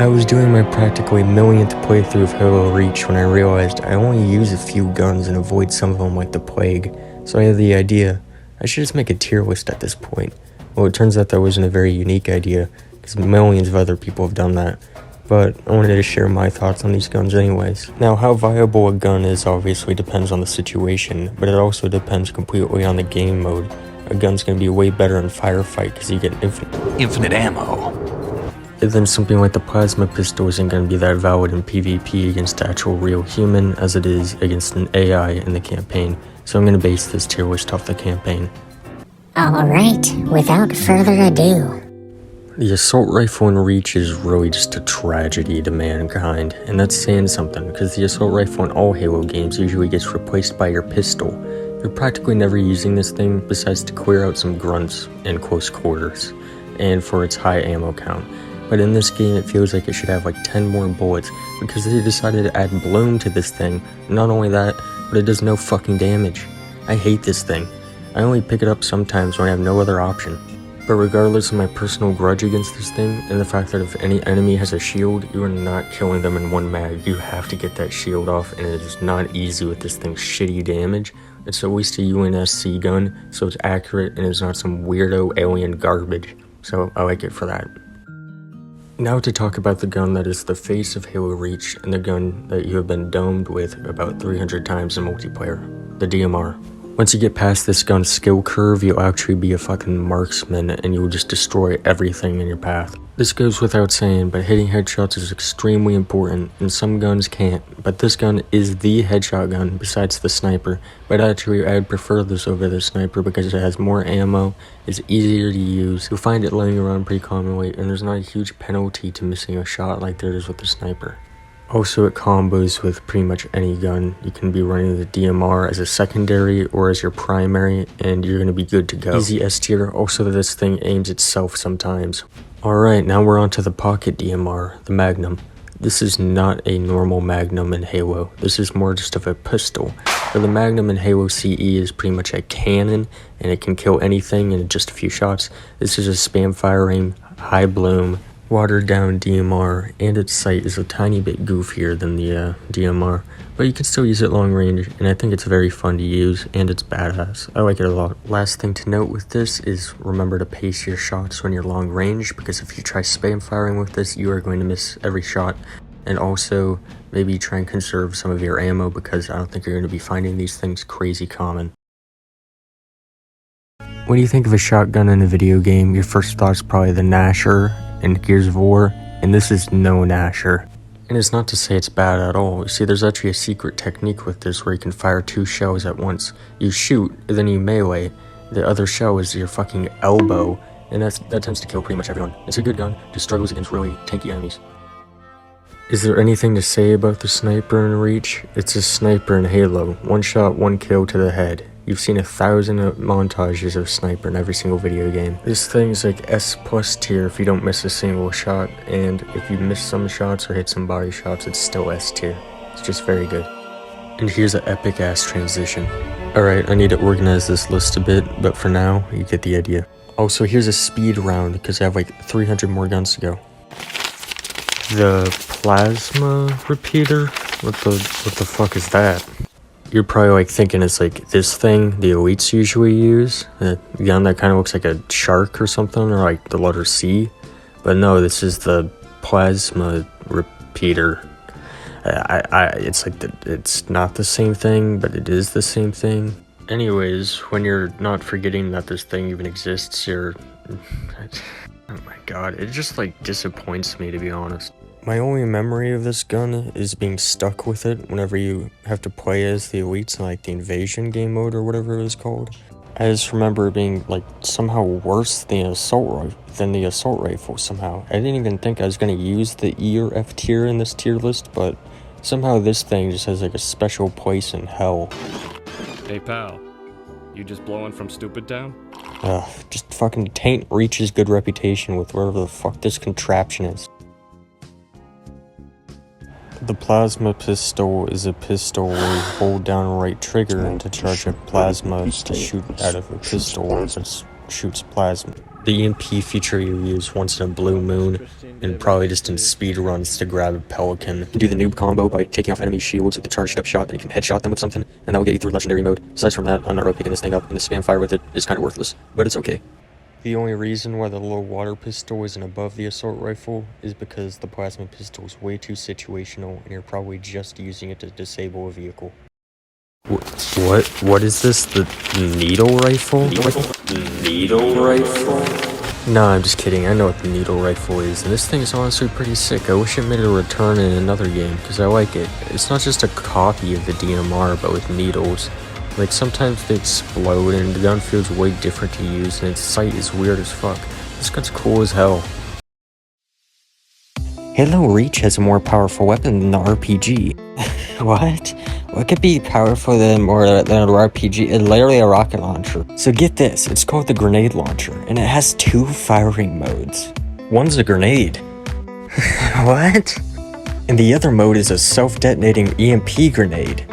I was doing my practically millionth playthrough of Halo Reach when I realized I only use a few guns and avoid some of them like the plague, so I had the idea, I should just make a tier list at this point. Well, it turns out that wasn't a very unique idea, because millions of other people have done that, but I wanted to share my thoughts on these guns anyways. Now, how viable a gun is obviously depends on the situation, but it also depends completely on the game mode. A gun's gonna be way better in firefight because you get infinite ammo. And then something like the plasma pistol isn't going to be that valid in PvP against actual real human as it is against an AI in the campaign, so I'm going to base this tier list off the campaign. Alright, without further ado. The assault rifle in Reach is really just a tragedy to mankind, and that's saying something, because the assault rifle in all Halo games usually gets replaced by your pistol. You're practically never using this thing besides to clear out some grunts in close quarters, and for its high ammo count. But in this game, it feels like it should have like 10 more bullets because they decided to add bloom to this thing. Not only that, but it does no fucking damage. I hate this thing. I only pick it up sometimes when I have no other option. But regardless of my personal grudge against this thing, and the fact that if any enemy has a shield, you are not killing them in one mag. You have to get that shield off, and it is not easy with this thing's shitty damage. It's at least a UNSC gun, so it's accurate and it's not some weirdo alien garbage. So I like it for that. Now to talk about the gun that is the face of Halo Reach and the gun that you have been domed with about 300 times in multiplayer, the DMR. Once you get past this gun's skill curve, you'll actually be a fucking marksman and you will just destroy everything in your path. This goes without saying, but hitting headshots is extremely important, and some guns can't, but this gun is the headshot gun besides the sniper, but actually I'd prefer this over the sniper because it has more ammo, it's easier to use, you'll find it laying around pretty commonly, and there's not a huge penalty to missing a shot like there is with the sniper. Also, it combos with pretty much any gun. You can be running the DMR as a secondary or as your primary, and you're going to be good to go. Easy S tier. Also, this thing aims itself sometimes. Alright, now we're on to the pocket DMR, the Magnum. This is not a normal Magnum in Halo. This is more just of a pistol. For the Magnum in Halo CE is pretty much a cannon, and it can kill anything in just a few shots. This is a spam firing, high bloom, watered down DMR, and its sight is a tiny bit goofier than the DMR, but you can still use it long range, and I think it's very fun to use, and it's badass. I like it a lot. Last thing to note with this is remember to pace your shots when you're long range, because if you try spam firing with this, you are going to miss every shot, and also maybe try and conserve some of your ammo, because I don't think you're going to be finding these things crazy common. When you think of a shotgun in a video game, your first thought is probably the Gnasher and Gears of War, and this is no Gnasher. And it's not to say it's bad at all. You see, there's actually a secret technique with this where you can fire 2 shells at once. You shoot, and then you melee. The other shell is your fucking elbow, and that tends to kill pretty much everyone. It's a good gun, just struggles against really tanky enemies. Is there anything to say about the sniper in Reach? It's a sniper in Halo. 1 shot, 1 kill to the head. You've seen 1,000 montages of sniper in every single video game. This thing's like S+ tier if you don't miss a single shot, and if you miss some shots or hit some body shots, it's still S tier. It's just very good. And here's an epic ass transition. Alright, I need to organize this list a bit, but for now, you get the idea. Also, here's a speed round, because I have like 300 more guns to go. The plasma repeater? What the fuck is that? You're probably like thinking it's like this thing the elites usually use, a gun that kind of looks like a shark or something, or like the letter C, but no, this is the plasma repeater. It's not the same thing, but it is the same thing. Anyways, when you're not forgetting that this thing even exists, oh my god, it just like disappoints me, to be honest. My only memory of this gun is being stuck with it whenever you have to play as the elites in like the invasion game mode or whatever it was called. I just remember it being like somehow worse than the assault rifle somehow. I didn't even think I was going to use the E or F tier in this tier list, but somehow this thing just has like a special place in hell. Hey pal, you just blowing from Stupid Town? Just fucking taint Reach's good reputation with whatever the fuck this contraption is. The plasma pistol is a pistol where you hold down right trigger and to charge a plasma to shoot out of a pistol that shoots plasma. The EMP feature you use once in a blue moon, and probably just in speed runs to grab a pelican. You can do the noob combo by taking off enemy shields with the charged up shot, then you can headshot them with something, and that will get you through legendary mode. Aside from that, I'm not really picking this thing up, and the spam fire with it is kind of worthless, but it's okay. The only reason why the low water pistol isn't above the assault rifle is because the plasma pistol is way too situational, and you're probably just using it to disable a vehicle. What is this? The needle rifle? Needle rifle? No, I'm just kidding. I know what the needle rifle is, and this thing is honestly pretty sick. I wish it made a return in another game, because I like it. It's not just a copy of the DMR, but with needles. Like, sometimes they explode, and the gun feels way different to use, and its sight is weird as fuck. This gun's cool as hell. Halo Reach has a more powerful weapon than the RPG. What? What could be powerful than an RPG? It's literally a rocket launcher. So get this, it's called the grenade launcher, and it has 2 firing modes. One's a grenade. What? And the other mode is a self-detonating EMP grenade.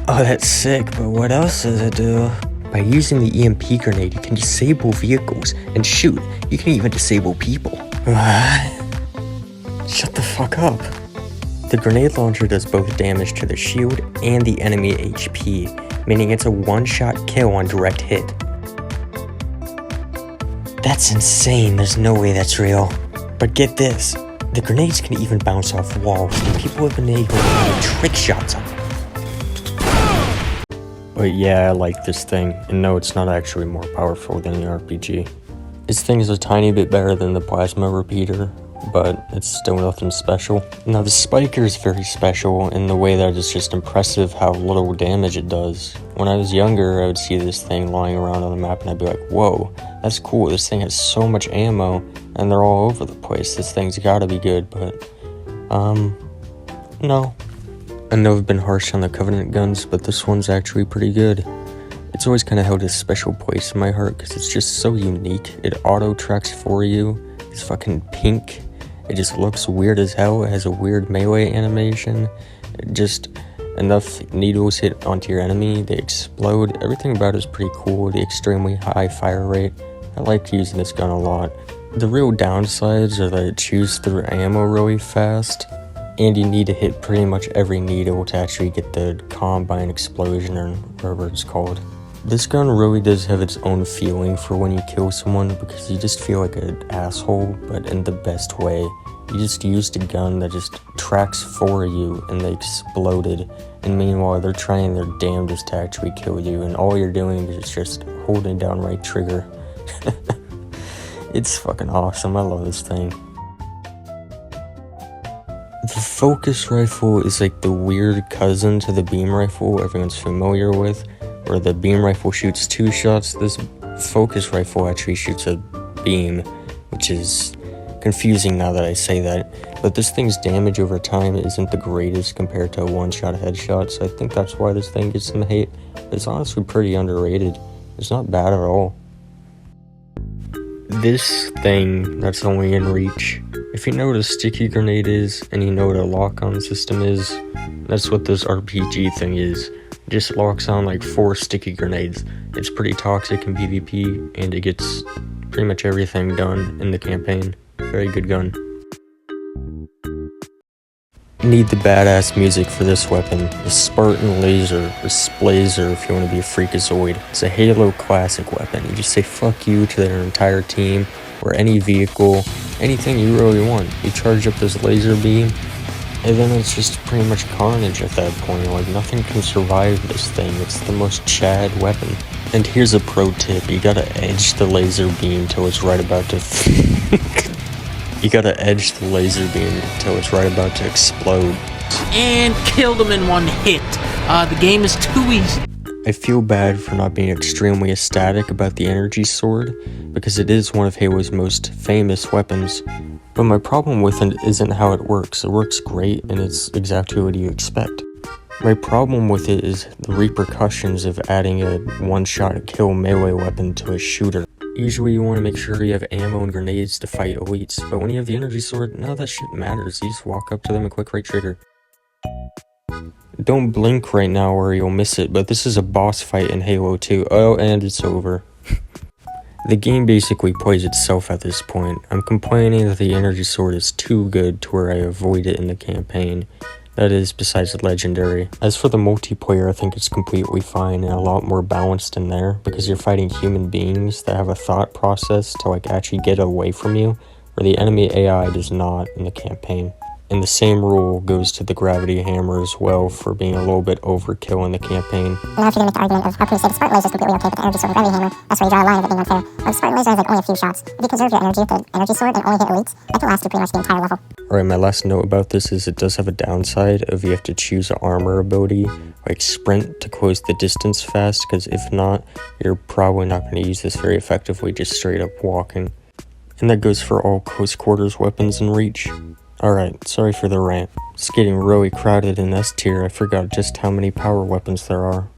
Oh, that's sick, but what else does it do? By using the EMP grenade, you can disable vehicles, and shoot, you can even disable people. What? Shut the fuck up. The grenade launcher does both damage to the shield and the enemy HP, meaning it's a one-shot kill on direct hit. That's insane, there's no way that's real. But get this, the grenades can even bounce off walls, and people have been able to do trick shots on them. But yeah, I like this thing, and no, it's not actually more powerful than the RPG. This thing is a tiny bit better than the plasma repeater, but it's still nothing special. Now the spiker is very special in the way that it's just impressive how little damage it does. When I was younger, I would see this thing lying around on the map and I'd be like, whoa, that's cool, this thing has so much ammo, and they're all over the place, this thing's gotta be good, but, no. I know I've been harsh on the Covenant guns, but this one's actually pretty good. It's always kind of held a special place in my heart because it's just so unique. It auto-tracks for you, it's fucking pink. It just looks weird as hell. It has a weird melee animation. Just enough needles hit onto your enemy, they explode. Everything about it is pretty cool. The extremely high fire rate. I like using this gun a lot. The real downsides are that it chews through ammo really fast, and you need to hit pretty much every needle to actually get the combine explosion or whatever it's called. This gun really does have its own feeling for when you kill someone because you just feel like an asshole, but in the best way. You just used a gun that just tracks for you and they exploded, and meanwhile they're trying their damnedest to actually kill you, and all you're doing is just holding down right trigger. It's fucking awesome, I love this thing. The focus rifle is like the weird cousin to the beam rifle everyone's familiar with, where the beam rifle shoots 2 shots. This focus rifle actually shoots a beam, which is confusing now that I say that, but this thing's damage over time isn't the greatest compared to a one-shot headshot, so I think that's why this thing gets some hate. It's honestly pretty underrated. It's not bad at all. This thing that's only in reach, if you know what a sticky grenade is, and you know what a lock-on system is, that's what this RPG thing is. It just locks on like 4 sticky grenades. It's pretty toxic in PvP, and it gets pretty much everything done in the campaign. Very good gun. Need the badass music for this weapon, the Spartan laser, or Splazer if you want to be a freakazoid. It's a Halo classic weapon. You just say fuck you to their entire team, or any vehicle, anything you really want. You charge up this laser beam, and then it's just pretty much carnage at that point. Like, nothing can survive this thing. It's the most Chad weapon. And here's a pro tip, you gotta edge the laser beam till it's right about to You gotta edge the laser beam till it's right about to explode. And killed him in 1 hit. The game is too easy. I feel bad for not being extremely ecstatic about the energy sword, because it is one of Halo's most famous weapons, but my problem with it isn't how it works. It works great, and it's exactly what you expect. My problem with it is the repercussions of adding a one-shot kill melee weapon to a shooter. Usually you want to make sure you have ammo and grenades to fight elites, but when you have the energy sword, none of that shit matters. You just walk up to them and click right trigger. Don't blink right now or you'll miss it, but this is a boss fight in Halo 2. Oh, and it's over. The game basically plays itself at this point. I'm complaining that the energy sword is too good to where I avoid it in the campaign. That is, besides the legendary. As for the multiplayer, I think it's completely fine and a lot more balanced in there, because you're fighting human beings that have a thought process to like actually get away from you, where the enemy AI does not in the campaign. And the same rule goes to the gravity hammer as well for being a little bit overkill in the campaign. Now if you're gonna make the argument of how can you say the Spartan laser is completely okay, but the energy sword and gravity hammer, that's where you draw a line of it being unfair. The Spartan laser has like only a few shots. If you conserve your energy with the energy sword and only hit elites, that can last you pretty much the entire level. Alright, my last note about this is it does have a downside of you have to choose an armor ability, like sprint, to close the distance fast, because if not, you're probably not going to use this very effectively just straight up walking. And that goes for all close quarters weapons in Reach. Alright, sorry for the rant. It's getting really crowded in S tier. I forgot just how many power weapons there are.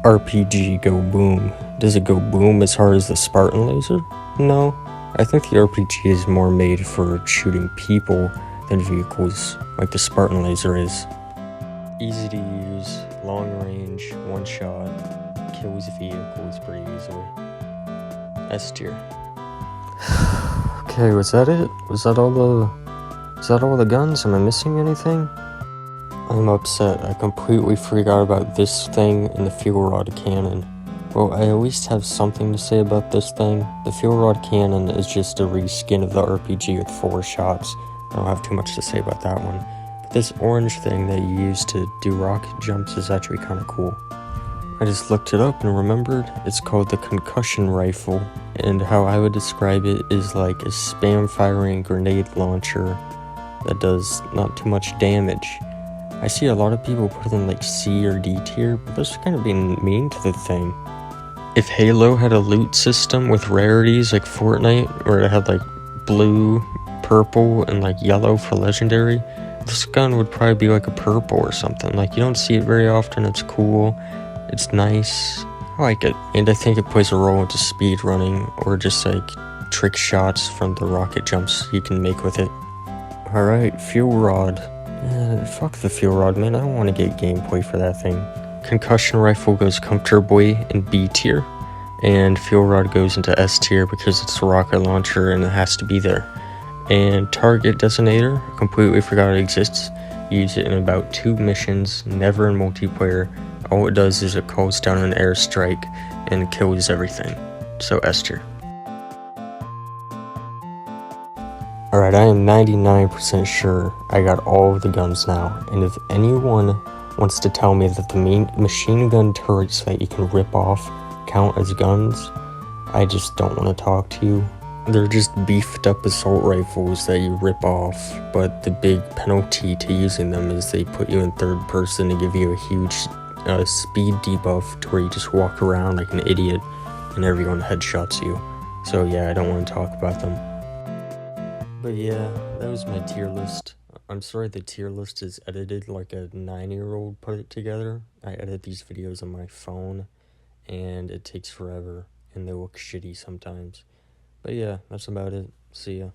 RPG go boom. Does it go boom as hard as the Spartan laser? No. I think the RPG is more made for shooting people than vehicles, like the Spartan laser is. Easy to use, long range, one shot, kills vehicles pretty easily. S tier. Okay, was that it? Was that all the guns? Am I missing anything? I'm upset. I completely forgot about this thing and the fuel rod cannon. Well, I at least have something to say about this thing. The fuel rod cannon is just a reskin of the RPG with 4 shots. I don't have too much to say about that one. But this orange thing that you use to do rocket jumps is actually kind of cool. I just looked it up and remembered it's called the concussion rifle, and how I would describe it is like a spam firing grenade launcher that does not too much damage. I see a lot of people put it in like C or D tier, but that's kind of being mean to the thing. If Halo had a loot system with rarities like Fortnite, where it had like blue, purple, and like yellow for legendary, this gun would probably be like a purple or something. Like, you don't see it very often. It's cool. It's nice. I like it. And I think it plays a role into speed running or just like trick shots from the rocket jumps you can make with it. Alright, fuel rod. Fuck the fuel rod, man. I don't want to get gameplay for that thing. Concussion rifle goes comfortably in B tier, and fuel rod goes into S tier because it's a rocket launcher and it has to be there. And target designator, completely forgot it exists. Use it in about 2 missions, never in multiplayer. All it does is it calls down an airstrike and kills everything. So S tier. Alright, I am 99% sure I got all of the guns now, and if anyone wants to tell me that the machine gun turrets that you can rip off count as guns, I just don't want to talk to you. They're just beefed up assault rifles that you rip off, but the big penalty to using them is they put you in third person to give you a huge speed debuff to where you just walk around like an idiot and everyone headshots you. So yeah, I don't want to talk about them. But yeah, that was my tier list. I'm sorry the tier list is edited like a 9-year-old put it together. I edit these videos on my phone, and it takes forever, and they look shitty sometimes. But yeah, that's about it. See ya.